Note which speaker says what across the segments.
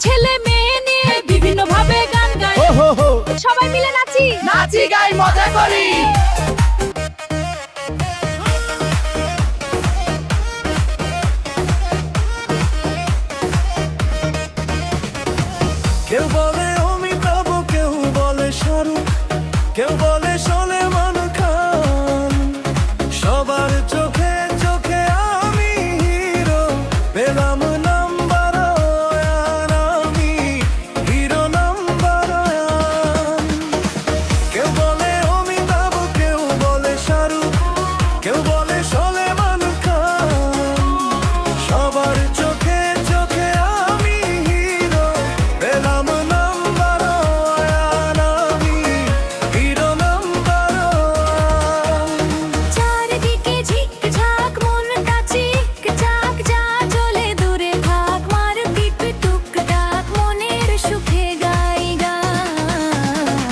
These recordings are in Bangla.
Speaker 1: ছেলে মেয়ে নিয়ে বিভিন্ন ভাবে গান গায়, সবাই মিলে নাচি
Speaker 2: নাচি গাই মজা করি।
Speaker 3: কেউ বলে অমিতাভ, কেউ বলে শাহরুখ, কেউ বলে সলমান খান। সবার চোখে চোখে আমি হিরো, পেলাম নাম্বার ওয়ান, আমি হিরো নাম্বার ওয়ান। কেউ বলে অমিতাভ, কেউ বলে শাহরুখ, কেউ বলে সলমান খান। সবার চোখে চোখে আমি হিরো, পেলাম নাম্বার ওয়ান, আমি হিরো নাম্বার ওয়ান।
Speaker 1: চারদিকে ঝিকঝাক মনটা চিকচাক, যা চলে দূরে থাক মারপিট টুকটাক, মনের সুখে গাই গান।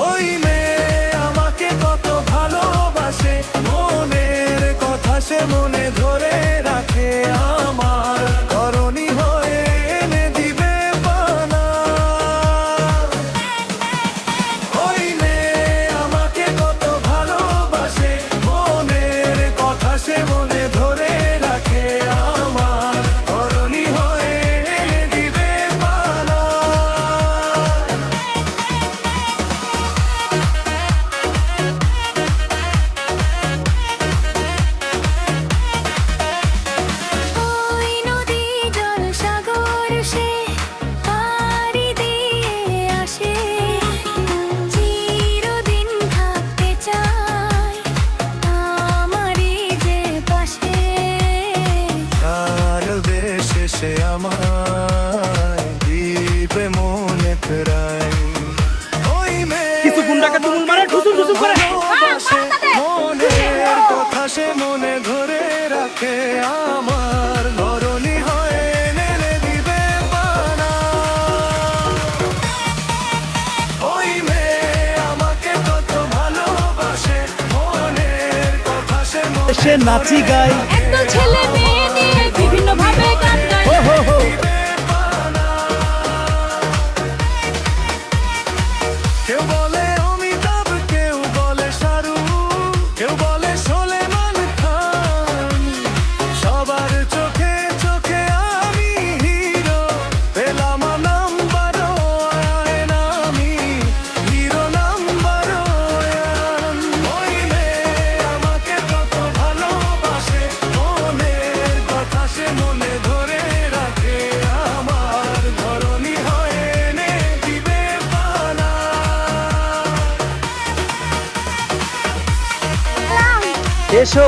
Speaker 3: ওই মেয়ে আমাকে কত ভালোবাসে, মনের কথা সে মনে ধরে রাখে, আমার করণী হয়ে এনে দিবে পানা। ওই মেয়ে আমাকে কত ভালোবাসে, মনের কথা সে মনে ধরে রাখে, আমার করণী হয়ে এনে দিবে পানা।
Speaker 1: ওই নদী জল সাগর সে পাড়ি দিয়ে আসে, চিরদিন থাকতে চায় আমারই যে পাশে।
Speaker 3: আর বেশে সে আমায় দিবে মনে প্রায়। ওই মেয়ে
Speaker 2: কিছু গুন্ডাকে তুমুল মারে, ঠুসুর ঠুসুর করে।
Speaker 3: ভালোবাসে, মনের কথা সে মনে ধরে রাখে, আমার ধরণী হয়ে এনে দিবে পানা। ওই মেয়ে আমাকে কত ভালোবাসে, মনের কথা সে মনে
Speaker 2: সে নাচি গাই
Speaker 1: একদল ছেলে মেয়ে নিয়ে বিভিন্ন ভাবে গান গায়,
Speaker 3: দিবে পানা। কেউ বলে অমিতাভ, কেউ বলে শাহরুখ, কেউ বলে সলমান খান। সবার চোখে চোখে আমি হিরো, পেলাম নাম্বার ওয়ান, আমি হিরো নাম্বার ওয়ান। ওই মেয়ে আমাকে কত ভালোবাসে, মনের কথা সে মনে ধরে রাখে, আমার ধরণী হয়ে এনে দিবে পানা।
Speaker 2: এসো।